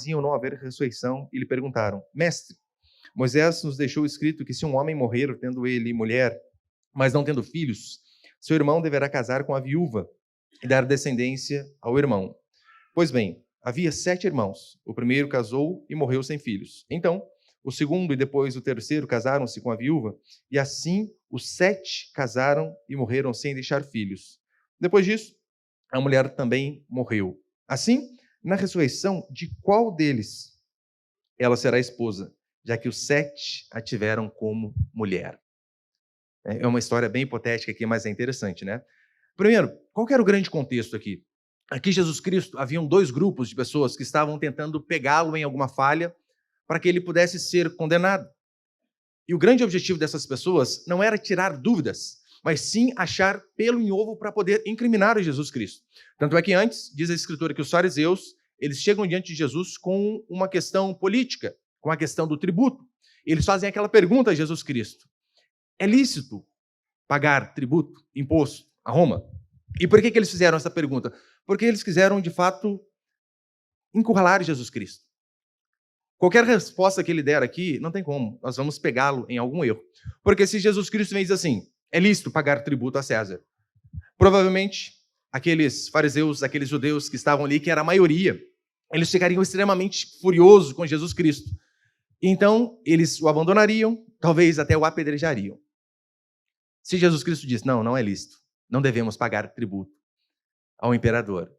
diziam não haver ressurreição e lhe perguntaram: Mestre, Moisés nos deixou escrito que se um homem morrer, tendo ele mulher, mas não tendo filhos, seu irmão deverá casar com a viúva e dar descendência ao irmão. Pois bem, havia 7 irmãos. O primeiro casou e morreu sem filhos. Então, o segundo e depois o terceiro casaram-se com a viúva, e assim os 7 casaram e morreram sem deixar filhos. Depois disso, a mulher também morreu. Assim, na ressurreição, de qual deles ela será esposa, já que os 7 a tiveram como mulher? É uma história bem hipotética aqui, mas é interessante, né? Primeiro, qual que era o grande contexto aqui? Aqui, Jesus Cristo, haviam 2 grupos de pessoas que estavam tentando pegá-lo em alguma falha para que ele pudesse ser condenado. E o grande objetivo dessas pessoas não era tirar dúvidas, mas sim achar pelo em ovo para poder incriminar Jesus Cristo. Tanto é que antes, diz a Escritura, que os fariseus, eles chegam diante de Jesus com uma questão política, com a questão do tributo. Eles fazem aquela pergunta a Jesus Cristo: é lícito pagar tributo, imposto a Roma? E por que eles fizeram essa pergunta? Porque eles quiseram, de fato, encurralar Jesus Cristo. Qualquer resposta que ele der aqui, não tem como. Nós vamos pegá-lo em algum erro. Porque se Jesus Cristo vem dizer assim: é lícito pagar tributo a César, provavelmente aqueles fariseus, aqueles judeus que estavam ali, que era a maioria, eles ficariam extremamente furiosos com Jesus Cristo. Então, eles o abandonariam, talvez até o apedrejariam. Se Jesus Cristo diz: não é lícito, não devemos pagar tributo ao imperador,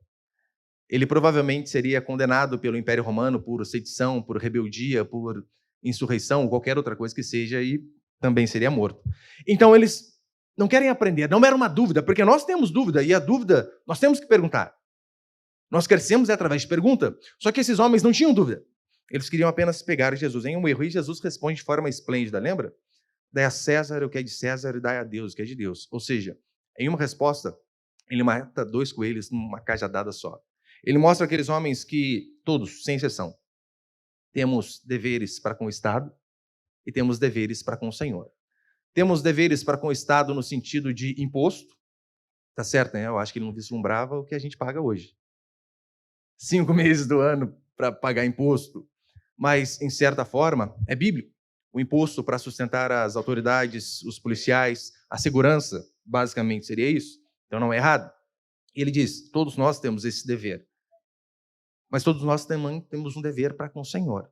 ele provavelmente seria condenado pelo Império Romano por sedição, por rebeldia, por insurreição, qualquer outra coisa que seja, e também seria morto. Então, eles não querem aprender, não era uma dúvida, porque nós temos dúvida, e a dúvida nós temos que perguntar. Nós crescemos através de pergunta, só que esses homens não tinham dúvida. Eles queriam apenas pegar Jesus em um erro, e Jesus responde de forma esplêndida, lembra? Dai a César o que é de César e dai a Deus o que é de Deus. Ou seja, em uma resposta, ele mata 2 coelhos numa cajadada só. Ele mostra aqueles homens que, todos, sem exceção, temos deveres para com o Estado e temos deveres para com o Senhor. Temos deveres para com o Estado no sentido de imposto, tá certo, né? Eu acho que ele não vislumbrava o que a gente paga hoje. 5 meses do ano para pagar imposto, mas, em certa forma, é bíblico. O imposto para sustentar as autoridades, os policiais, a segurança, basicamente seria isso. Então não é errado. E ele diz: todos nós temos esse dever. Mas todos nós também temos um dever para com o Senhor,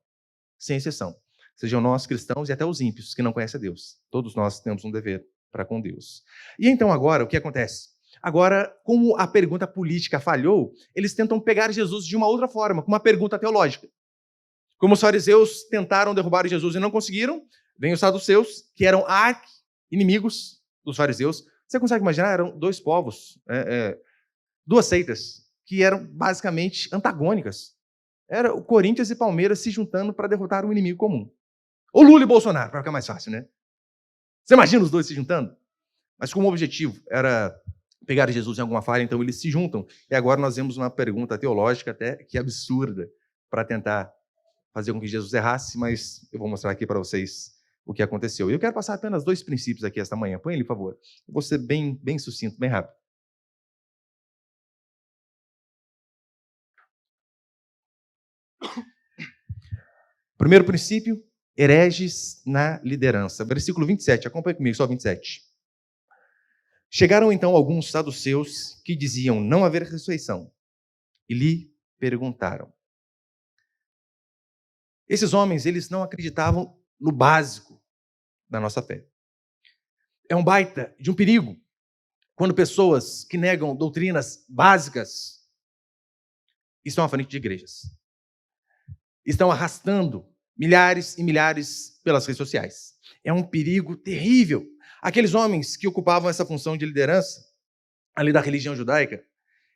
sem exceção. Sejam nós cristãos e até os ímpios que não conhecem a Deus. Todos nós temos um dever para com Deus. E então agora, o que acontece? Agora, como a pergunta política falhou, eles tentam pegar Jesus de uma outra forma, com uma pergunta teológica. Como os fariseus tentaram derrubar Jesus e não conseguiram, vem os saduceus, que eram arqui-inimigos dos fariseus. Você consegue imaginar? Eram 2 povos, 2 seitas, que eram basicamente antagônicas. Era o Corinthians e Palmeiras se juntando para derrotar um inimigo comum. Ou Lula e Bolsonaro, para ficar mais fácil, né? Você imagina os 2 se juntando? Mas como o objetivo era pegar Jesus em alguma falha, então eles se juntam. E agora nós vemos uma pergunta teológica até que absurda para tentar fazer com que Jesus errasse, mas eu vou mostrar aqui para vocês o que aconteceu. E eu quero passar apenas 2 princípios aqui esta manhã. Põe ele, por favor. Eu vou ser bem sucinto, bem rápido. Primeiro princípio: hereges na liderança. Versículo 27, acompanhe comigo, só 27. Chegaram então alguns saduceus que diziam não haver ressurreição e lhe perguntaram. Esses homens, eles não acreditavam no básico da nossa fé. É um baita de um perigo quando pessoas que negam doutrinas básicas estão à frente de igrejas. Estão arrastando milhares e milhares pelas redes sociais. É um perigo terrível. Aqueles homens que ocupavam essa função de liderança, ali da religião judaica,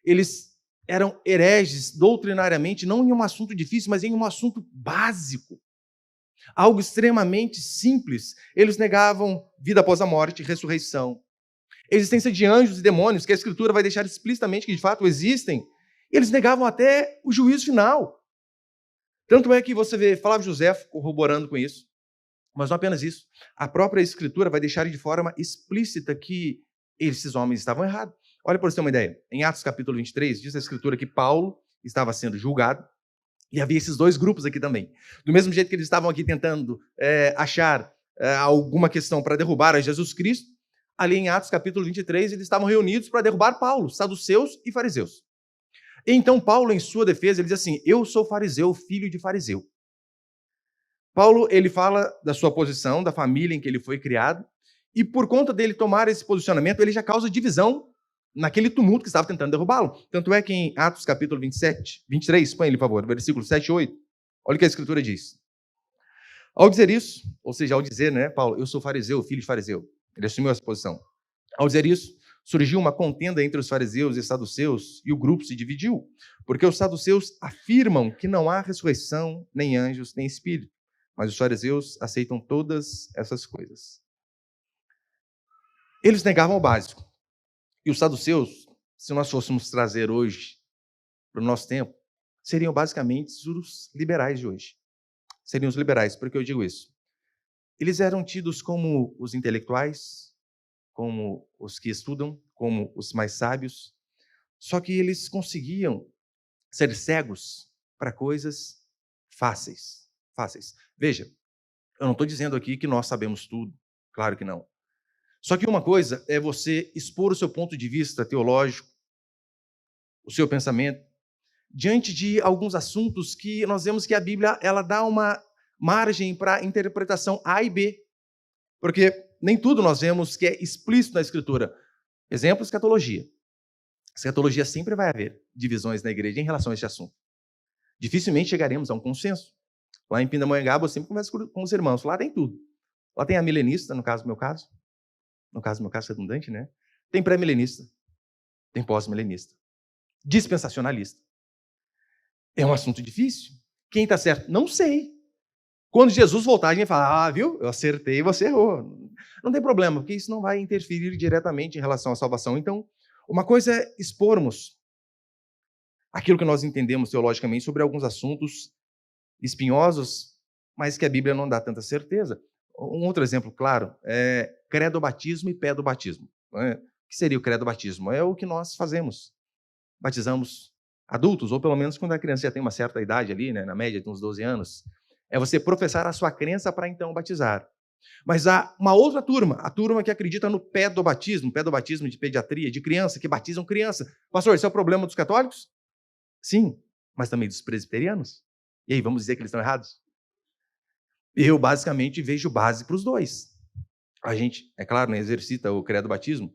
eles eram hereges doutrinariamente, não em um assunto difícil, mas em um assunto básico. Algo extremamente simples. Eles negavam vida após a morte, ressurreição, existência de anjos e demônios, que a Escritura vai deixar explicitamente que de fato existem. Eles negavam até o juízo final. Tanto é que você vê Flávio José corroborando com isso, mas não apenas isso. A própria Escritura vai deixar de forma explícita que esses homens estavam errados. Olha, para você ter uma ideia, em Atos capítulo 23, diz a Escritura que Paulo estava sendo julgado E havia esses dois grupos aqui também. Do mesmo jeito que eles estavam aqui tentando achar alguma questão para derrubar a Jesus Cristo, ali em Atos capítulo 23, eles estavam reunidos para derrubar Paulo, saduceus e fariseus. Então Paulo, em sua defesa, ele diz assim: eu sou fariseu, filho de fariseu. Paulo, ele fala da sua posição, da família em que ele foi criado, e por conta dele tomar esse posicionamento, ele já causa divisão naquele tumulto que estava tentando derrubá-lo. Tanto é que em Atos capítulo 23, põe ele, por favor, versículo 7 e 8, olha o que a Escritura diz. Ao dizer isso, ou seja, ao dizer, né, Paulo, eu sou fariseu, filho de fariseu, ele assumiu essa posição. Ao dizer isso, surgiu uma contenda entre os fariseus e saduceus, e o grupo se dividiu, porque os saduceus afirmam que não há ressurreição, nem anjos, nem espírito, mas os fariseus aceitam todas essas coisas. Eles negavam o básico. E os saduceus, se nós fôssemos trazer hoje para o nosso tempo, seriam basicamente os liberais de hoje. Seriam os liberais. Por que eu digo isso? Eles eram tidos como os intelectuais, como os que estudam, como os mais sábios, só que eles conseguiam ser cegos para coisas fáceis. Veja, eu não estou dizendo aqui que nós sabemos tudo, claro que não. Só que uma coisa é você expor o seu ponto de vista teológico, o seu pensamento, diante de alguns assuntos que nós vemos que a Bíblia ela dá uma margem para interpretação A e B. Porque nem tudo nós vemos que é explícito na Escritura. Exemplo, escatologia. Escatologia sempre vai haver divisões na igreja em relação a esse assunto. Dificilmente chegaremos a um consenso. Lá em Pindamonhangaba, eu sempre converso com os irmãos. Lá tem tudo. Lá tem a milenista, no caso do meu caso. No caso do meu caso, redundante, né? Tem pré-milenista. Tem pós-milenista. Dispensacionalista. É um assunto difícil. Quem está certo? Não sei. Quando Jesus voltar, a gente fala, viu? Eu acertei e você errou. Não tem problema, porque isso não vai interferir diretamente em relação à salvação. Então, uma coisa é expormos aquilo que nós entendemos teologicamente sobre alguns assuntos espinhosos, mas que a Bíblia não dá tanta certeza. Um outro exemplo, claro, é credo-batismo e pé-do-batismo. O que seria o credo-batismo? É o que nós fazemos. Batizamos adultos, ou pelo menos quando a criança já tem uma certa idade ali, né, na média de uns 12 anos. É você professar a sua crença para então batizar. Mas há uma outra turma, a turma que acredita no pé-do-batismo de pediatria, de criança, que batizam criança. Pastor, esse é o problema dos católicos? Sim, mas também dos presbiterianos. E aí, vamos dizer que eles estão errados? Eu, basicamente, vejo base para os dois. A gente, é claro, né, exercita o credo-batismo,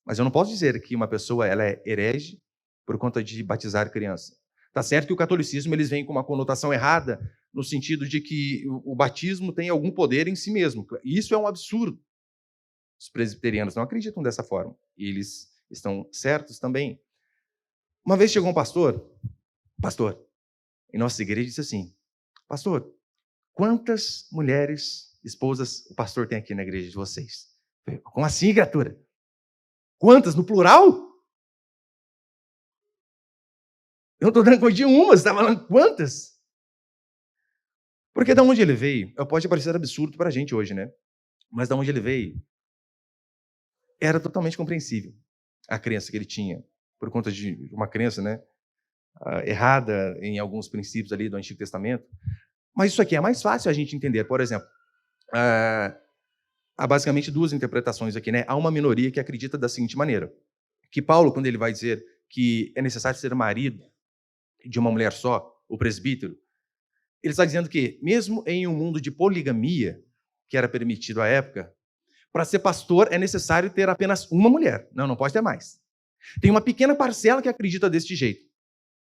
mas eu não posso dizer que uma pessoa ela é herege por conta de batizar criança. Tá certo que o catolicismo eles vem com uma conotação errada, no sentido de que o batismo tem algum poder em si mesmo. E isso é um absurdo. Os presbiterianos não acreditam dessa forma. E eles estão certos também. Uma vez chegou um pastor, em nossa igreja, disse assim, pastor, quantas mulheres, esposas, o pastor tem aqui na igreja de vocês? Eu falei, como assim, criatura? Quantas? No plural? Eu não estou dando conta de uma, você está falando quantas? Porque de onde ele veio, pode parecer absurdo para a gente hoje, né? Mas de onde ele veio, era totalmente compreensível a crença que ele tinha, por conta de uma crença, né, errada em alguns princípios ali do Antigo Testamento. Mas isso aqui é mais fácil a gente entender. Por exemplo, há basicamente duas interpretações aqui, né? Há uma minoria que acredita da seguinte maneira, que Paulo, quando ele vai dizer que é necessário ser marido de uma mulher só, o presbítero, ele está dizendo que, mesmo em um mundo de poligamia, que era permitido à época, para ser pastor é necessário ter apenas uma mulher. Não pode ter mais. Tem uma pequena parcela que acredita deste jeito.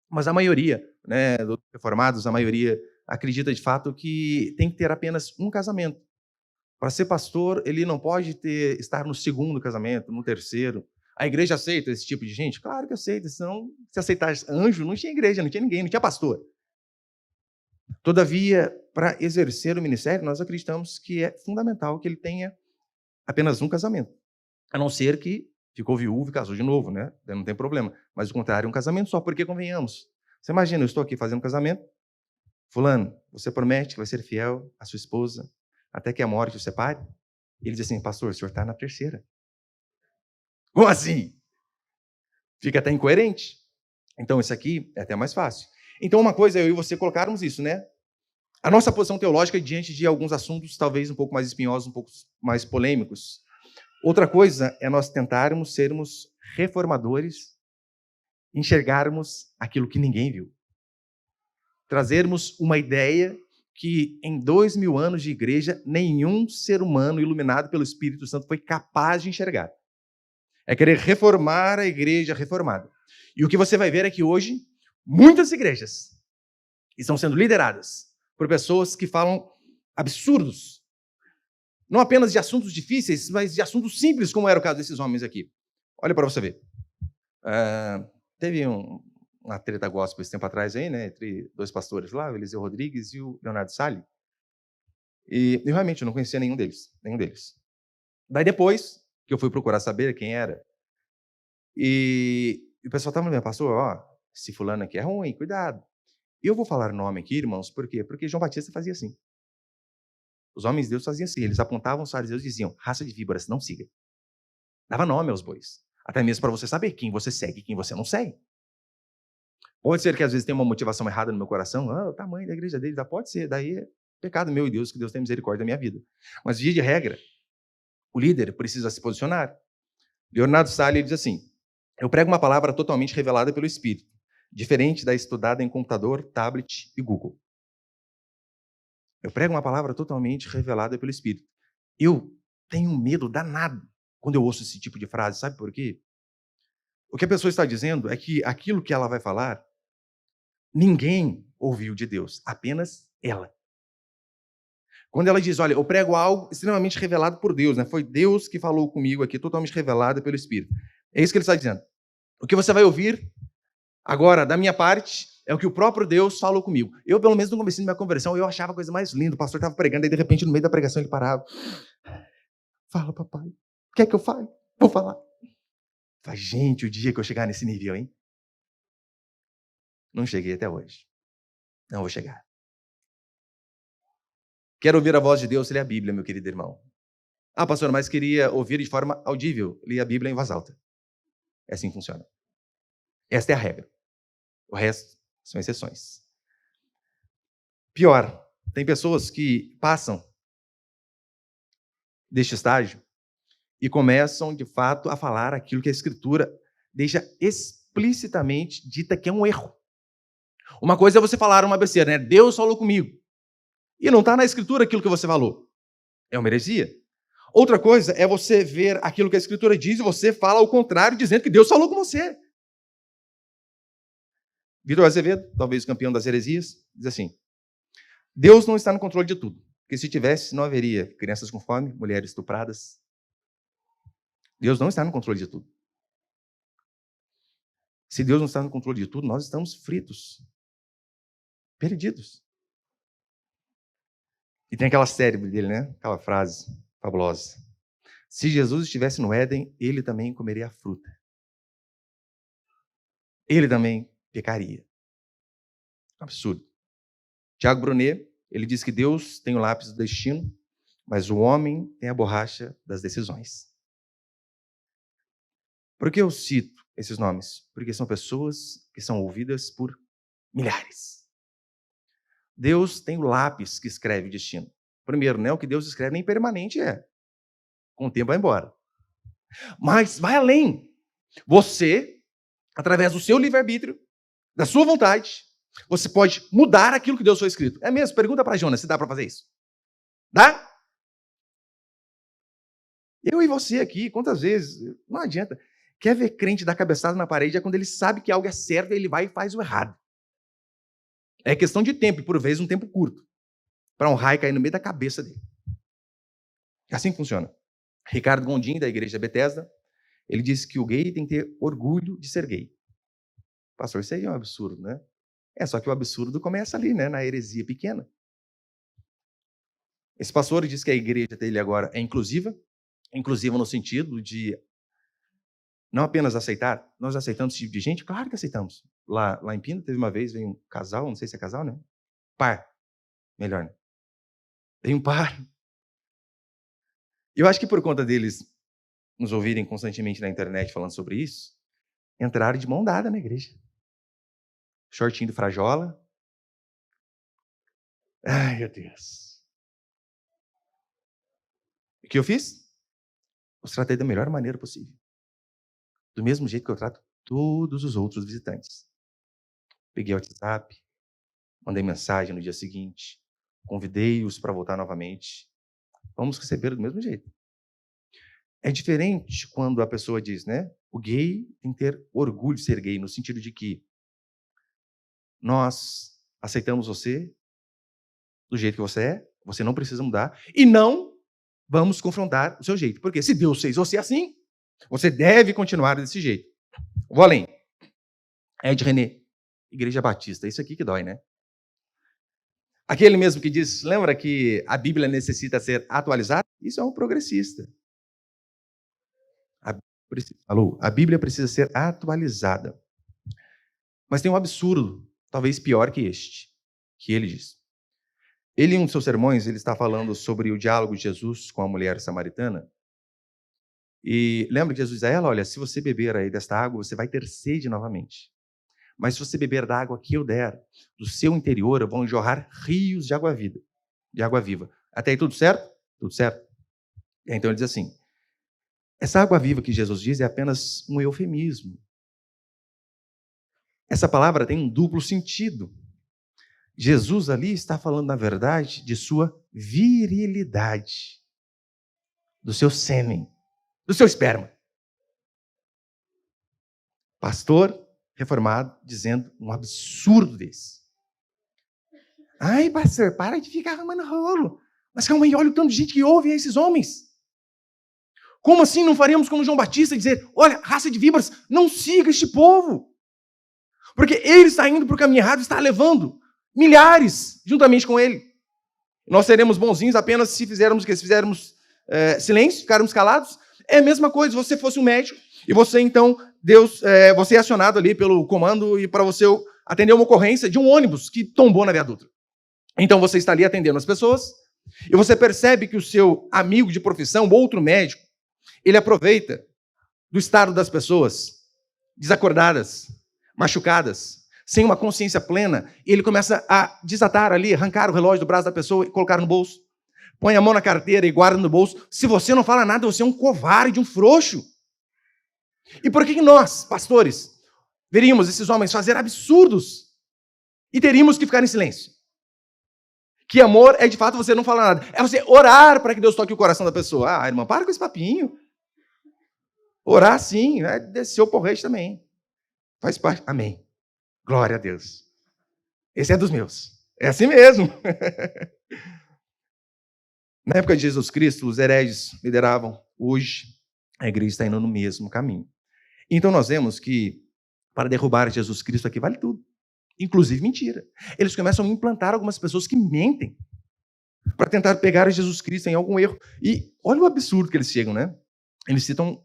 Mas a maioria, né, dos reformados, a maioria acredita de fato que tem que ter apenas um casamento. Para ser pastor, ele não pode estar no segundo casamento, no terceiro. A igreja aceita esse tipo de gente? Claro que aceita, senão, se aceitasse anjo, não tinha igreja, não tinha ninguém, não tinha pastor. Todavia, para exercer o ministério, nós acreditamos que é fundamental que ele tenha apenas um casamento. A não ser que ficou viúvo e casou de novo, né? Não tem problema. Mas o contrário, um casamento só, porque convenhamos. Você imagina, eu estou aqui fazendo um casamento, fulano, você promete que vai ser fiel à sua esposa até que a morte o separe? Ele diz assim, pastor, o senhor está na terceira. Como assim? Fica até incoerente. Então, isso aqui é até mais fácil. Então, uma coisa é eu e você colocarmos isso, né? A nossa posição teológica diante de alguns assuntos talvez um pouco mais espinhosos, um pouco mais polêmicos. Outra coisa é nós tentarmos sermos reformadores, enxergarmos aquilo que ninguém viu. Trazermos uma ideia que em 2000 anos de igreja, nenhum ser humano iluminado pelo Espírito Santo foi capaz de enxergar. É querer reformar a igreja reformada. E o que você vai ver é que hoje, muitas igrejas estão sendo lideradas por pessoas que falam absurdos. Não apenas de assuntos difíceis, mas de assuntos simples, como era o caso desses homens aqui. Olha para você ver. Teve uma treta gospel esse tempo atrás aí, né, entre dois pastores lá, o Eliseu Rodrigues e o Leonardo Salles. E eu realmente não conhecia nenhum deles. Daí depois que eu fui procurar saber quem era, e o pessoal estava me dizendo, pastor, ó, esse fulano aqui é ruim, cuidado. E eu vou falar o nome aqui, irmãos, por quê? Porque João Batista fazia assim. Os homens de Deus faziam assim, eles apontavam os fariseus e diziam, raça de víboras, não siga. Dava nome aos bois. Até mesmo para você saber quem você segue e quem você não segue. Pode ser que às vezes tenha uma motivação errada no meu coração, o tamanho da igreja deles, pode ser, daí é pecado meu e Deus, que Deus tenha misericórdia da minha vida. Mas, via de regra, o líder precisa se posicionar. Leonardo Salles diz assim, eu prego uma palavra totalmente revelada pelo Espírito, diferente da estudada em computador, tablet e Google. Eu prego uma palavra totalmente revelada pelo Espírito. Eu tenho um medo danado quando eu ouço esse tipo de frase, sabe por quê? O que a pessoa está dizendo é que aquilo que ela vai falar, ninguém ouviu de Deus, apenas ela. Quando ela diz, olha, eu prego algo extremamente revelado por Deus, né? Foi Deus que falou comigo aqui, totalmente revelado pelo Espírito. É isso que ele está dizendo. O que você vai ouvir agora, da minha parte, é o que o próprio Deus falou comigo. Eu, pelo menos, no começo da minha conversão, eu achava a coisa mais linda. O pastor estava pregando, e de repente, no meio da pregação, ele parava. Fala, papai. Quer que eu fale? Vou falar. Falei, gente, o dia que eu chegar nesse nível, hein? Não cheguei até hoje. Não vou chegar. Quero ouvir a voz de Deus, lê a Bíblia, meu querido irmão. Pastor, mas queria ouvir de forma audível. Lê a Bíblia em voz alta. É assim que funciona. Esta é a regra. O resto são exceções. Pior, tem pessoas que passam deste estágio e começam, de fato, a falar aquilo que a Escritura deixa explicitamente dita que é um erro. Uma coisa é você falar uma besteira, né? Deus falou comigo. E não está na Escritura aquilo que você falou. É uma heresia. Outra coisa é você ver aquilo que a Escritura diz e você fala ao contrário, dizendo que Deus falou com você. Vitor Azevedo, talvez o campeão das heresias, diz assim, Deus não está no controle de tudo, porque se tivesse, não haveria crianças com fome, mulheres estupradas. Deus não está no controle de tudo. Se Deus não está no controle de tudo, nós estamos fritos, perdidos. E tem aquela cérebro dele, né? Aquela frase fabulosa. Se Jesus estivesse no Éden, ele também comeria a fruta. Ele também pecaria. Absurdo. Tiago Brunet, ele diz que Deus tem o lápis do destino, mas o homem tem a borracha das decisões. Por que eu cito esses nomes? Porque são pessoas que são ouvidas por milhares. Deus tem o lápis que escreve o destino. Primeiro, né, o que Deus escreve nem permanente é. Com o tempo vai embora. Mas vai além. Você, através do seu livre-arbítrio, da sua vontade, você pode mudar aquilo que Deus foi escrito. É mesmo? Pergunta para Jonas se dá para fazer isso. Dá? Eu e você aqui, quantas vezes? Não adianta. Quer ver crente dar cabeçada na parede é quando ele sabe que algo é certo e ele vai e faz o errado. É questão de tempo, e por vezes um tempo curto, para um raio cair no meio da cabeça dele. É assim que funciona. Ricardo Gondim, da igreja Bethesda, ele disse que o gay tem que ter orgulho de ser gay. Pastor, isso aí é um absurdo, né? Só que o absurdo começa ali, né, na heresia pequena. Esse pastor diz que a igreja dele agora é inclusiva no sentido de não apenas aceitar, nós aceitamos esse tipo de gente? Claro que aceitamos. Lá em Pina, teve uma vez, veio um casal, não sei se é casal, né? Par, melhor, né? Veio um par. Eu acho que por conta deles nos ouvirem constantemente na internet falando sobre isso, entraram de mão dada na igreja. shortinho do Frajola. Ai, meu Deus. O que eu fiz? Os tratei da melhor maneira possível. Do mesmo jeito que eu trato todos os outros visitantes. Peguei o WhatsApp, mandei mensagem no dia seguinte, convidei-os para voltar novamente. Vamos receber do mesmo jeito. É diferente quando a pessoa diz, né? O gay tem que ter orgulho de ser gay, no sentido de que nós aceitamos você do jeito que você não precisa mudar, e não vamos confrontar o seu jeito. Porque se Deus fez você assim, você deve continuar desse jeito. Vou além. Ed René, Igreja Batista, isso aqui que dói, né? Aquele mesmo que diz, lembra que a Bíblia necessita ser atualizada? Isso é um progressista. A Bíblia precisa ser atualizada. Mas tem um absurdo, talvez pior que este, que ele diz. Ele, em um dos seus sermões, ele está falando sobre o diálogo de Jesus com a mulher samaritana. E lembra que Jesus diz a ela, olha, se você beber aí desta água, você vai ter sede novamente. Mas se você beber da água que eu der, do seu interior vão jorrar rios de água viva. Até aí tudo certo? Tudo certo. Então ele diz assim, essa água viva que Jesus diz é apenas um eufemismo. Essa palavra tem um duplo sentido. Jesus ali está falando, na verdade, de sua virilidade, do seu sêmen, do seu esperma. Pastor reformado dizendo um absurdo desse. Ai, pastor, para de ficar arrumando rolo. Mas calma aí, olha o tanto de gente que ouve esses homens. Como assim não faremos como João Batista e dizer, olha, raça de víboras, não siga este povo. Porque ele está indo para o caminho errado e está levando milhares juntamente com ele. Nós seremos bonzinhos apenas se fizermos o quê? Se fizermos silêncio, ficarmos calados. É a mesma coisa, se você fosse um médico e você então, você é acionado ali pelo comando e para você atender uma ocorrência de um ônibus que tombou na viaduta. Então você está ali atendendo as pessoas e você percebe que o seu amigo de profissão, outro médico, ele aproveita do estado das pessoas desacordadas, machucadas, sem uma consciência plena, e ele começa a desatar ali, arrancar o relógio do braço da pessoa e colocar no bolso. Põe a mão na carteira e guarda no bolso. Se você não fala nada, você é um covarde, um frouxo. E por que nós, pastores, veríamos esses homens fazer absurdos e teríamos que ficar em silêncio? Que amor é, de fato, você não falar nada. É você orar para que Deus toque o coração da pessoa. Ah, irmã, para com esse papinho. Orar, sim, descer o porrete também. Faz parte. Amém. Glória a Deus. Esse é dos meus. É assim mesmo. Na época de Jesus Cristo, os hereges lideravam. Hoje, a igreja está indo no mesmo caminho. Então, nós vemos que, para derrubar Jesus Cristo aqui, vale tudo. Inclusive mentira. Eles começam a implantar algumas pessoas que mentem para tentar pegar Jesus Cristo em algum erro. E olha o absurdo que eles chegam, né? Eles citam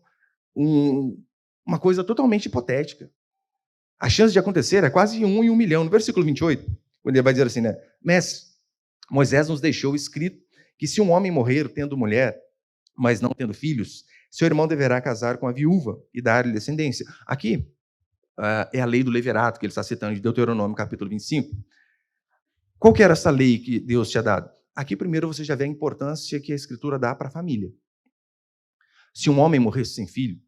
uma coisa totalmente hipotética. A chance de acontecer é quase 1 em 1 milhão. No versículo 28, quando ele vai dizer assim, né? Mestre, Moisés nos deixou escrito que se um homem morrer tendo mulher, mas não tendo filhos, seu irmão deverá casar com a viúva e dar-lhe descendência. Aqui é a lei do levirato, que ele está citando de Deuteronômio, capítulo 25. Qual que era essa lei que Deus tinha dado? Aqui primeiro você já vê a importância que a Escritura dá para a família. Se um homem morresse sem filho,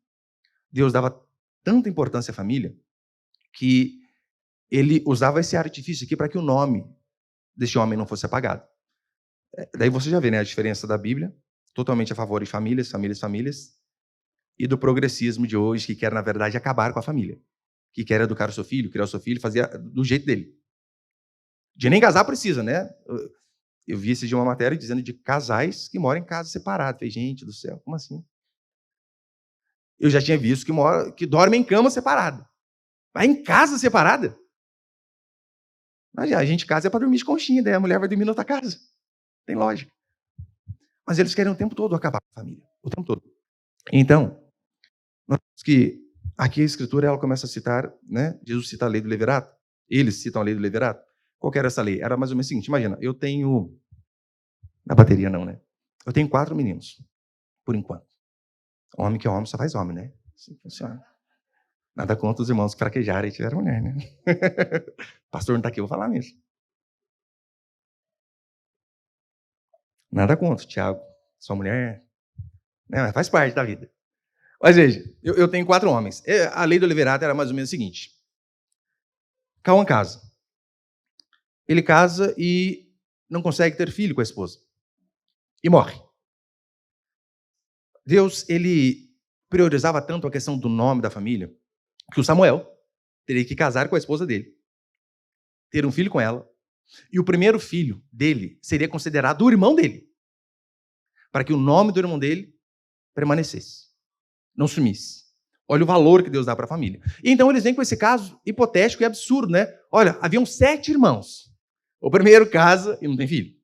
Deus dava tanta importância à família que ele usava esse artifício aqui para que o nome deste homem não fosse apagado. Daí você já vê, né, a diferença da Bíblia, totalmente a favor de famílias, e do progressismo de hoje, que quer, na verdade, acabar com a família. Que quer educar o seu filho, criar o seu filho, fazer do jeito dele. De nem casar precisa, né? Eu vi esse de uma matéria dizendo de casais que moram em casa separadas. Falei, gente do céu, como assim? Eu já tinha visto que dormem em cama separada. Mas em casa separada? A gente casa é para dormir de conchinha, daí a mulher vai dormir na outra casa. Tem lógica. Mas eles querem o tempo todo acabar com a família. O tempo todo. Então, nós vemos que aqui a Escritura ela começa a citar, né? Jesus cita a lei do levirato. Eles citam a lei do levirato. Qual que era essa lei? Era mais ou menos o seguinte, imagina, eu tenho... Na bateria não, né? Eu tenho 4 meninos, por enquanto. Homem que é homem só faz homem, né? Assim funciona. Nada contra os irmãos que fraquejaram e tiveram mulher, né? O pastor não está aqui, eu vou falar mesmo. Nada contra, Tiago. Sua mulher, né, faz parte da vida. Mas veja, eu tenho 4 homens. A lei do levirato era mais ou menos o seguinte. Cauã casa. Ele casa e não consegue ter filho com a esposa. E morre. Deus, ele priorizava tanto a questão do nome da família, que o Samuel teria que casar com a esposa dele, ter um filho com ela, e o primeiro filho dele seria considerado o irmão dele, para que o nome do irmão dele permanecesse, não sumisse. Olha o valor que Deus dá para a família. E então eles vêm com esse caso hipotético e absurdo, né? Olha, haviam 7 irmãos. O primeiro casa e não tem filho.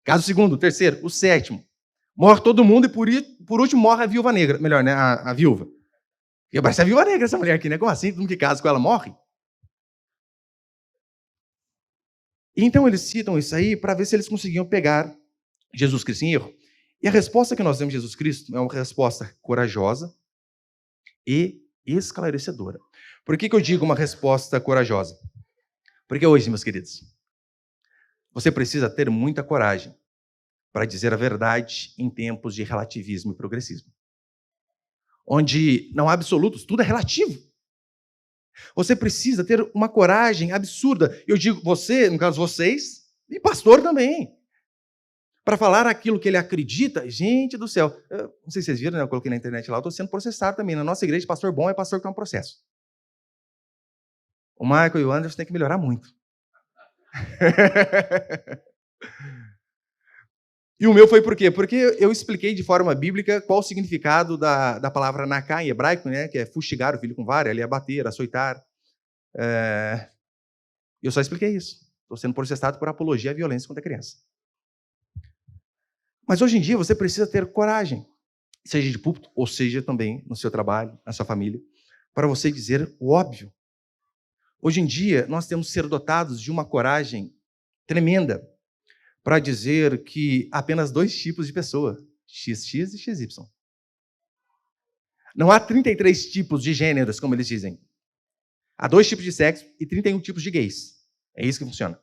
Casa o segundo, o terceiro, o sétimo. Morre todo mundo e por último morre a viúva negra. Melhor, né? A viúva. E parece a viúva negra essa mulher aqui, né? Como assim? Todo mundo que casa com ela morre? E então eles citam isso aí para ver se eles conseguiam pegar Jesus Cristo em erro. E a resposta que nós temos de Jesus Cristo é uma resposta corajosa e esclarecedora. Por que eu digo uma resposta corajosa? Porque hoje, meus queridos, você precisa ter muita coragem para dizer a verdade em tempos de relativismo e progressismo. Onde não há absolutos, tudo é relativo. Você precisa ter uma coragem absurda. Eu digo você, no caso vocês, e pastor também. Para falar aquilo que ele acredita, gente do céu. Não sei se vocês viram, né? Eu coloquei na internet lá, eu estou sendo processado também. Na nossa igreja, pastor bom é pastor que tem um processo. O Michael e o Anderson têm que melhorar muito. E o meu foi por quê? Porque eu expliquei de forma bíblica qual o significado da palavra naká em hebraico, né? Que é fustigar o filho com vara, ali é bater, açoitar. Eu só expliquei isso. Estou sendo processado por apologia à violência contra a criança. Mas hoje em dia você precisa ter coragem, seja de púlpito ou seja também no seu trabalho, na sua família, para você dizer o óbvio. Hoje em dia nós temos que ser dotados de uma coragem tremenda para dizer que há apenas 2 tipos de pessoa, XX e XY. Não há 33 tipos de gêneros, como eles dizem. Há 2 tipos de sexo e 31 tipos de gays. É isso que funciona.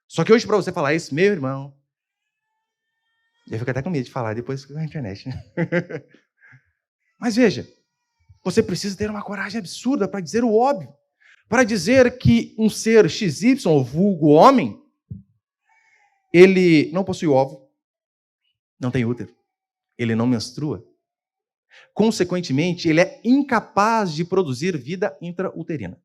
Só que hoje, para você falar isso, meu irmão, eu fico até com medo de falar, depois fica na internet, né? Mas veja, você precisa ter uma coragem absurda para dizer o óbvio. Para dizer que um ser XY, ou vulgo homem, ele não possui óvulo, não tem útero, ele não menstrua. Consequentemente, ele é incapaz de produzir vida intrauterina.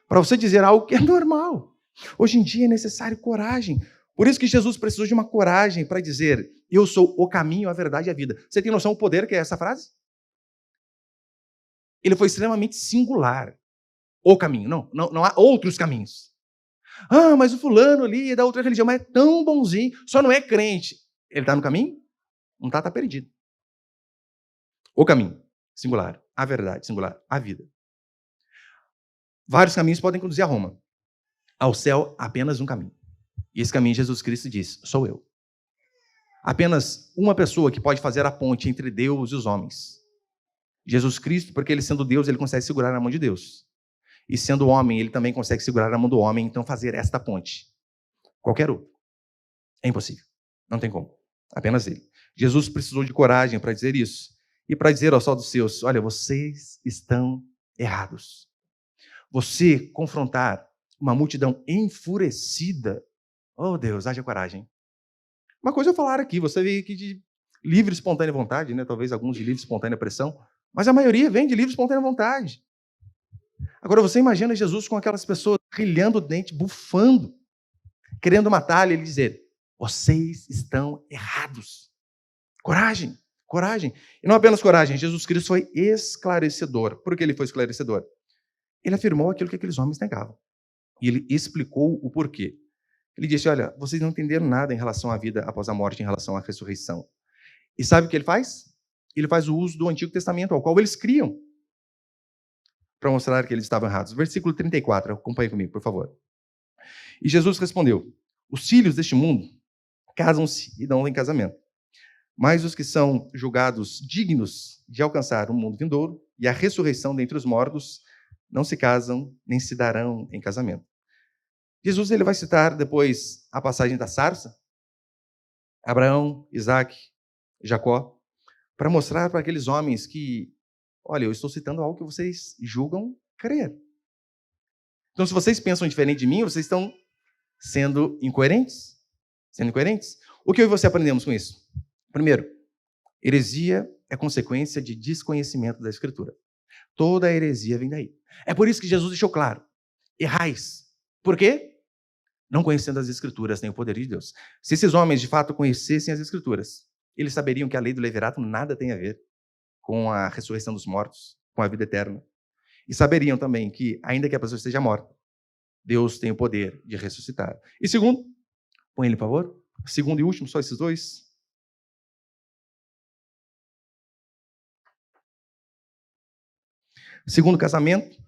Para você dizer algo que é normal. Hoje em dia é necessário coragem. Por isso que Jesus precisou de uma coragem para dizer: eu sou o caminho, a verdade e a vida. Você tem noção do poder que é essa frase? Ele foi extremamente singular. O caminho. Não há outros caminhos. Ah, mas o fulano ali é da outra religião, mas é tão bonzinho, só não é crente. Ele está no caminho? Não está, está perdido. O caminho, singular. A verdade, singular. A vida. Vários caminhos podem conduzir a Roma. Ao céu, apenas um caminho. E esse caminho, Jesus Cristo diz: sou eu. Apenas uma pessoa que pode fazer a ponte entre Deus e os homens. Jesus Cristo, porque ele sendo Deus, ele consegue segurar na mão de Deus. E sendo homem, ele também consegue segurar na mão do homem, então fazer esta ponte. Qualquer outro. É impossível. Não tem como. Apenas ele. Jesus precisou de coragem para dizer isso. E para dizer ao sol dos seus: olha, vocês estão errados. Você confrontar uma multidão enfurecida, oh Deus, haja coragem. Uma coisa eu falar aqui, você veio aqui de livre e espontânea vontade, né? Talvez alguns de livre e espontânea pressão, mas a maioria vem de livre e espontânea vontade. Agora você imagina Jesus com aquelas pessoas brilhando o dente, bufando, querendo matá-lo e ele dizer: vocês estão errados. Coragem, coragem. E não apenas coragem, Jesus Cristo foi esclarecedor. Por que ele foi esclarecedor? Ele afirmou aquilo que aqueles homens negavam. E ele explicou o porquê. Ele disse: olha, vocês não entenderam nada em relação à vida após a morte, em relação à ressurreição. E sabe o que ele faz? Ele faz o uso do Antigo Testamento, ao qual eles criam, para mostrar que eles estavam errados. Versículo 34, acompanhe comigo, por favor. E Jesus respondeu: os filhos deste mundo casam-se e dão em casamento. Mas os que são julgados dignos de alcançar o mundo vindouro e a ressurreição dentre os mortos não se casam nem se darão em casamento. Jesus ele vai citar depois a passagem da sarça, Abraão, Isaac, Jacó, para mostrar para aqueles homens que, olha, eu estou citando algo que vocês julgam crer. Então, se vocês pensam diferente de mim, vocês estão sendo incoerentes. Sendo incoerentes. O que eu e você aprendemos com isso? Primeiro, heresia é consequência de desconhecimento da Escritura. Toda heresia vem daí. É por isso que Jesus deixou claro: errais. Por quê? Não conhecendo as Escrituras nem o poder de Deus. Se esses homens de fato conhecessem as Escrituras, eles saberiam que a lei do levirato nada tem a ver com a ressurreição dos mortos, com a vida eterna. E saberiam também que, ainda que a pessoa esteja morta, Deus tem o poder de ressuscitar. E segundo, põe ele, por favor. Segundo e último, só esses dois. Segundo casamento,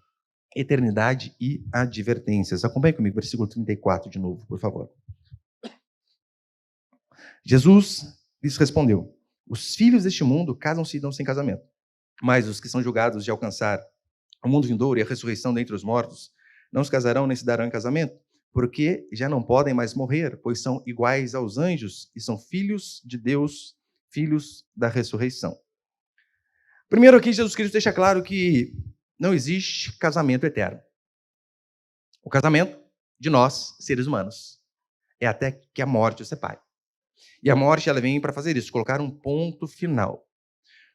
eternidade e advertências. Acompanhe comigo, versículo 34 de novo, por favor. Jesus lhes respondeu: os filhos deste mundo casam-se e dão sem casamento, mas os que são julgados de alcançar o mundo vindouro e a ressurreição dentre os mortos não se casarão nem se darão em casamento, porque já não podem mais morrer, pois são iguais aos anjos e são filhos de Deus, filhos da ressurreição. Primeiro aqui, Jesus Cristo deixa claro que não existe casamento eterno. O casamento de nós, seres humanos, é até que a morte os separe. E a morte, ela vem para fazer isso, colocar um ponto final.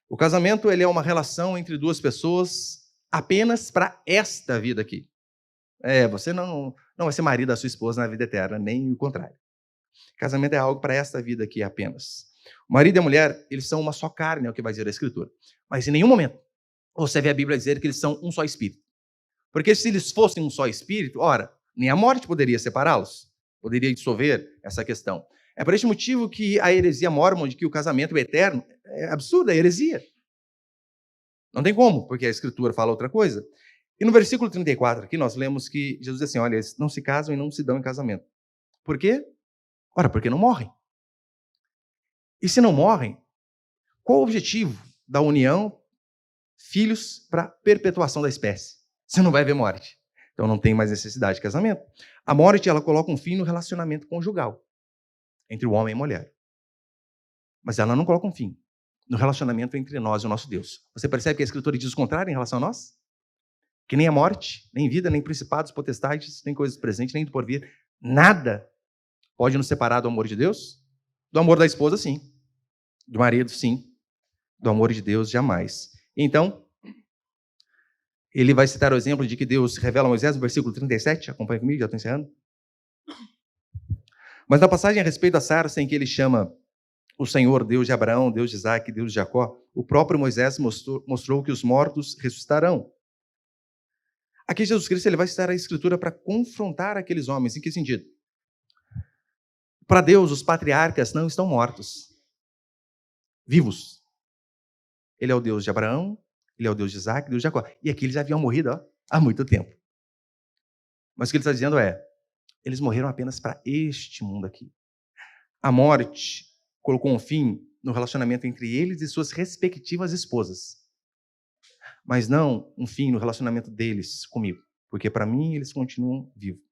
O casamento, ele é uma relação entre duas pessoas apenas para esta vida aqui. Você não vai ser marido da sua esposa na vida eterna, nem o contrário. Casamento é algo para esta vida aqui apenas. O marido e a mulher, eles são uma só carne, é o que vai dizer a Escritura. Mas em nenhum momento você vê a Bíblia dizer que eles são um só espírito. Porque se eles fossem um só espírito, ora, nem a morte poderia separá-los, poderia dissolver essa questão. É por este motivo que a heresia mórmon de que o casamento é eterno é absurda, é heresia. Não tem como, porque a Escritura fala outra coisa. E no versículo 34 aqui nós lemos que Jesus diz assim: olha, eles não se casam e não se dão em casamento. Por quê? Ora, porque não morrem. E se não morrem, qual o objetivo da união, filhos, para perpetuação da espécie? Você não vai ver morte. Então não tem mais necessidade de casamento. A morte, ela coloca um fim no relacionamento conjugal entre o homem e a mulher. Mas ela não coloca um fim no relacionamento entre nós e o nosso Deus. Você percebe que a Escritura diz o contrário em relação a nós? Que nem a morte, nem vida, nem principados, potestades, nem coisas presentes, nem do porvir, nada pode nos separar do amor de Deus? Do amor da esposa, sim. Do marido, sim. Do amor de Deus, jamais. Então, ele vai citar o exemplo de que Deus revela a Moisés no versículo 37. Acompanha comigo, já estou encerrando. Mas na passagem a respeito da sarça, em que ele chama o Senhor, Deus de Abraão, Deus de Isaac, Deus de Jacó, o próprio Moisés mostrou que os mortos ressuscitarão. Aqui Jesus Cristo ele vai citar a Escritura para confrontar aqueles homens. Em que sentido? Para Deus, os patriarcas não estão mortos, vivos. Ele é o Deus de Abraão, ele é o Deus de Isaac, Deus de Jacó. E aqui eles já haviam morrido há muito tempo. Mas o que ele está dizendo é, eles morreram apenas para este mundo aqui. A morte colocou um fim no relacionamento entre eles e suas respectivas esposas. Mas não um fim no relacionamento deles comigo. Porque para mim eles continuam vivos.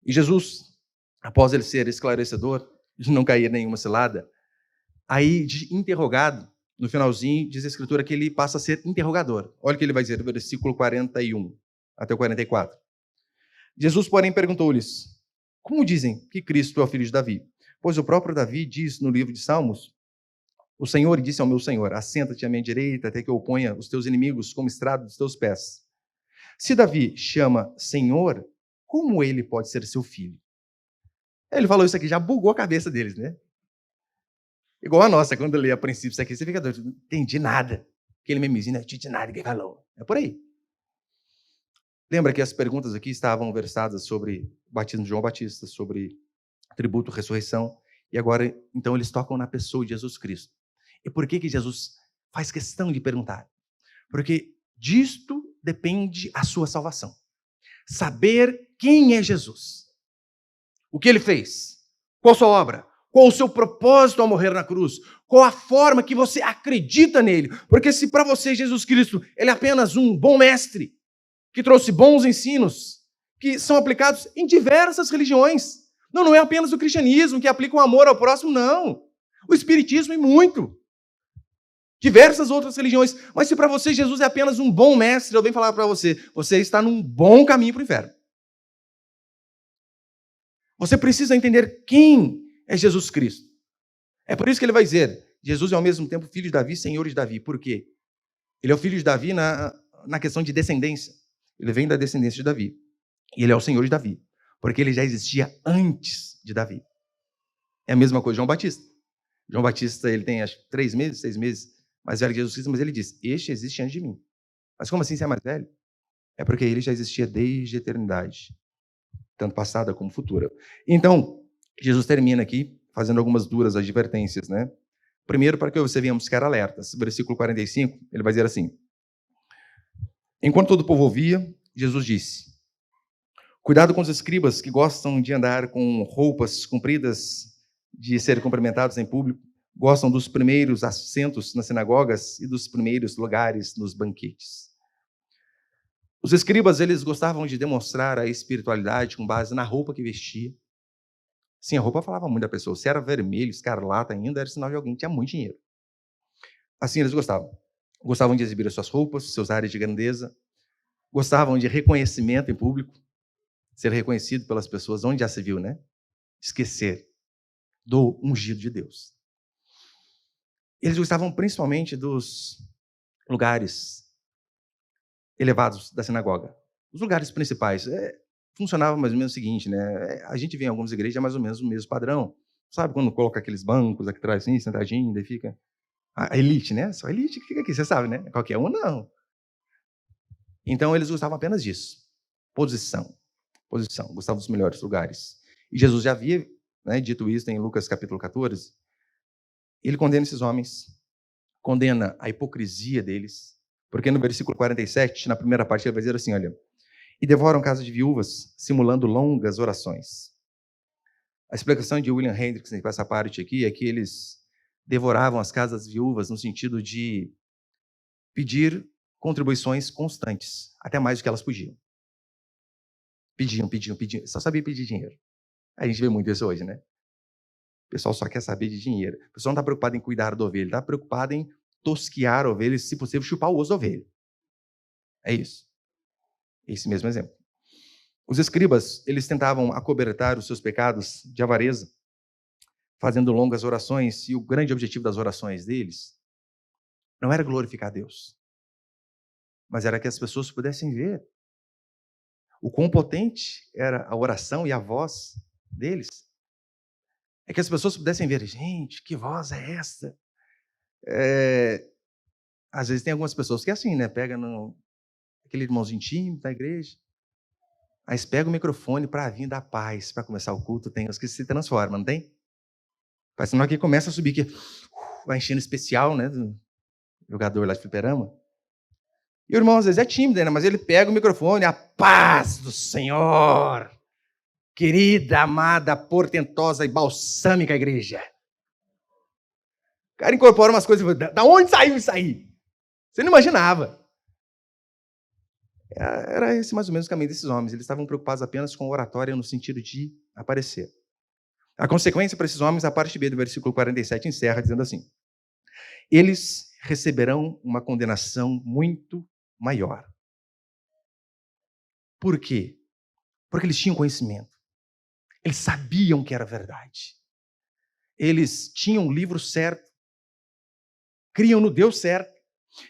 E Jesus, após ele ser esclarecedor, de não cair em nenhuma cilada, aí de interrogado, no finalzinho, diz a Escritura que ele passa a ser interrogador. Olha o que ele vai dizer, no versículo 41 até o 44. Jesus, porém, perguntou-lhes: como dizem que Cristo é o filho de Davi? Pois o próprio Davi diz no livro de Salmos: o Senhor disse ao meu Senhor: assenta-te à minha direita até que eu ponha os teus inimigos como estrado dos teus pés. Se Davi chama Senhor, como ele pode ser seu filho? Ele falou isso aqui, já bugou a cabeça deles, né? Igual a nossa, quando lê a princípio isso aqui, você fica doido, não entendi nada. Aquele memezinho, não entendi nada que ele falou. É por aí. Lembra que as perguntas aqui estavam versadas sobre o batismo de João Batista, sobre tributo, ressurreição, e agora, então, eles tocam na pessoa de Jesus Cristo. E por que Jesus faz questão de perguntar? Porque disto depende a sua salvação. Saber quem é Jesus. O que ele fez? Qual sua obra? Qual o seu propósito ao morrer na cruz? Qual a forma que você acredita nele? Porque se para você Jesus Cristo, ele é apenas um bom mestre, que trouxe bons ensinos, que são aplicados em diversas religiões. Não é apenas o cristianismo que aplica o amor ao próximo, não. O espiritismo e muito. Diversas outras religiões. Mas se para você Jesus é apenas um bom mestre, eu venho falar para você, você está num bom caminho para o inferno. Você precisa entender quem é Jesus Cristo. É por isso que ele vai dizer, Jesus é ao mesmo tempo filho de Davi, senhor de Davi. Por quê? Ele é o filho de Davi na questão de descendência. Ele vem da descendência de Davi. E ele é o senhor de Davi. Porque ele já existia antes de Davi. É a mesma coisa de João Batista. João Batista, ele tem acho 3 meses, 6 meses mais velho que Jesus Cristo, mas ele diz, este existe antes de mim. Mas como assim você é mais velho? É porque ele já existia desde a eternidade. Tanto passada como futura. Então, Jesus termina aqui fazendo algumas duras advertências, né? Primeiro, para que você venhamos ficar alertas. Versículo 45, ele vai dizer assim, enquanto todo o povo ouvia, Jesus disse, cuidado com os escribas que gostam de andar com roupas compridas, de ser cumprimentados em público, gostam dos primeiros assentos nas sinagogas e dos primeiros lugares nos banquetes. Os escribas, eles gostavam de demonstrar a espiritualidade com base na roupa que vestia. Sim, a roupa falava muito da pessoa. Se era vermelho, escarlata ainda, era sinal de alguém que tinha muito dinheiro. Assim eles gostavam. Gostavam de exibir as suas roupas, seus ares de grandeza. Gostavam de reconhecimento em público. Ser reconhecido pelas pessoas, onde já se viu, né? Esquecer do ungido de Deus. Eles gostavam principalmente dos lugares elevados da sinagoga. Os lugares principais. Funcionava mais ou menos o seguinte, né? A gente vê em algumas igrejas mais ou menos o mesmo padrão. Sabe quando coloca aqueles bancos aqui atrás, assim, sentadinho, daí fica... A elite, né? Só a elite que fica aqui, você sabe, né? Qualquer um, não. Então, eles gostavam apenas disso. Posição. Gostavam dos melhores lugares. E Jesus já havia, né, dito isso em Lucas capítulo 14. Ele condena esses homens, condena a hipocrisia deles, porque no versículo 47, na primeira parte, ele vai dizer assim, olha, e devoram casas de viúvas, simulando longas orações. A explicação de William Hendricks para essa parte aqui é que eles devoravam as casas viúvas no sentido de pedir contribuições constantes, até mais do que elas podiam. Pediam, só sabia pedir dinheiro. A gente vê muito isso hoje, né? O pessoal só quer saber de dinheiro. O pessoal não está preocupado em cuidar da ovelha, está preocupado em tosquiar a ovelha e, se possível, chupar o osso da ovelha. É isso. Esse mesmo exemplo. Os escribas, eles tentavam acobertar os seus pecados de avareza, fazendo longas orações, e o grande objetivo das orações deles não era glorificar Deus, mas era que as pessoas pudessem ver o quão potente era a oração e a voz deles. É que as pessoas pudessem ver, gente, que voz é essa? Às vezes tem algumas pessoas que é assim, né? Pega aquele irmãozinho tímido da igreja, aí pega o microfone para vir dar paz, para começar o culto, tem os que se transformam, não tem? Parece que na hora que começa a subir, que vai enchendo especial, né? Do jogador lá de fliperama. E o irmão às vezes é tímido, né? Mas ele pega o microfone, a paz do Senhor, querida, amada, portentosa e balsâmica igreja. O cara incorpora umas coisas, da onde saiu isso aí? Você não imaginava. Era esse mais ou menos o caminho desses homens. Eles estavam preocupados apenas com oratória no sentido de aparecer. A consequência para esses homens, a parte B do versículo 47 encerra dizendo assim, eles receberão uma condenação muito maior. Por quê? Porque eles tinham conhecimento. Eles sabiam que era verdade. Eles tinham o livro certo. Criam no Deus certo.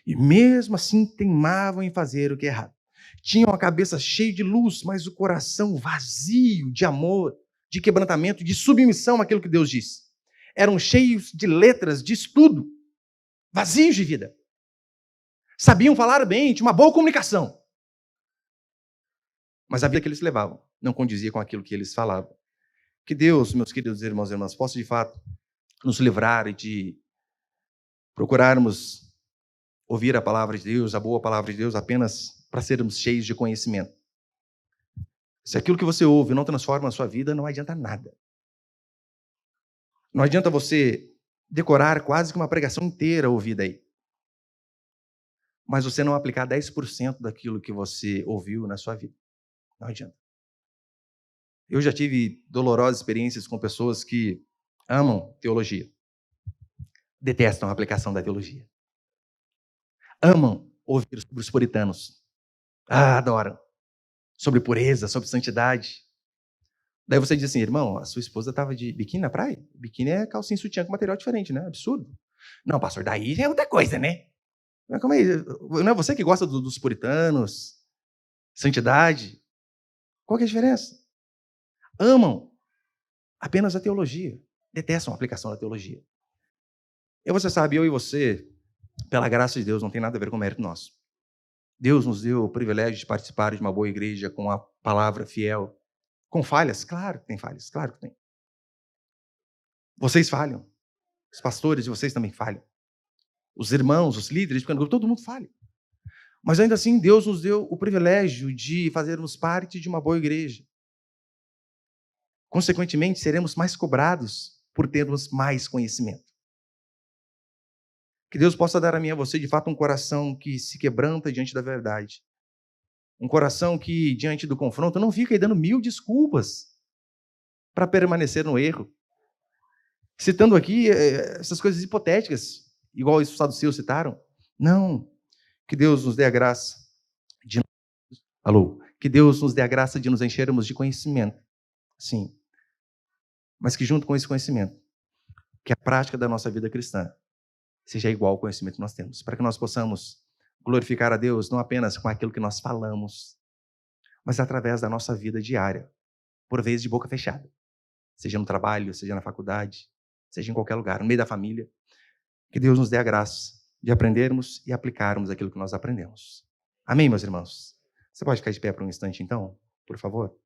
E mesmo assim teimavam em fazer o que é errado. Tinham a cabeça cheia de luz, mas o coração vazio de amor, de quebrantamento, de submissão àquilo que Deus disse. Eram cheios de letras, de estudo, vazios de vida. Sabiam falar bem, tinham uma boa comunicação. Mas a vida que eles levavam não condizia com aquilo que eles falavam. Que Deus, meus queridos irmãos e irmãs, possa de fato nos livrar de procurarmos ouvir a palavra de Deus, a boa palavra de Deus, apenas para sermos cheios de conhecimento. Se aquilo que você ouve não transforma a sua vida, não adianta nada. Não adianta você decorar quase que uma pregação inteira ouvida aí, mas você não aplicar 10% daquilo que você ouviu na sua vida. Não adianta. Eu já tive dolorosas experiências com pessoas que amam teologia, detestam a aplicação da teologia. Amam ouvir sobre os puritanos. Adoram. Sobre pureza, sobre santidade. Daí você diz assim, irmão, a sua esposa estava de biquíni na praia? Biquíni é calcinha e sutiã com material diferente, né? Absurdo. Não, pastor, daí é outra coisa, né? Mas calma aí, não é você que gosta dos puritanos, santidade? Qual que é a diferença? Amam apenas a teologia, detestam a aplicação da teologia. E você sabe, eu e você, pela graça de Deus, não tem nada a ver com mérito nosso. Deus nos deu o privilégio de participar de uma boa igreja com a palavra fiel. Com falhas? Claro que tem falhas, claro que tem. Vocês falham. Os pastores de vocês também falham. Os irmãos, os líderes, todo mundo falha. Mas ainda assim, Deus nos deu o privilégio de fazermos parte de uma boa igreja. Consequentemente, seremos mais cobrados por termos mais conhecimento. Que Deus possa dar a mim e a você, de fato, um coração que se quebranta diante da verdade. Um coração que, diante do confronto, não fica aí dando 1000 desculpas para permanecer no erro. Citando aqui essas coisas hipotéticas, igual os saduceus citaram. Não. Que Deus nos dê a graça de... Que Deus nos dê a graça de nos enchermos de conhecimento. Sim. Mas que junto com esse conhecimento, que a prática da nossa vida cristã seja igual ao conhecimento que nós temos, para que nós possamos glorificar a Deus não apenas com aquilo que nós falamos, mas através da nossa vida diária, por vezes de boca fechada, seja no trabalho, seja na faculdade, seja em qualquer lugar, no meio da família. Que Deus nos dê a graça de aprendermos e aplicarmos aquilo que nós aprendemos. Amém, meus irmãos? Você pode ficar de pé por um instante, então, por favor?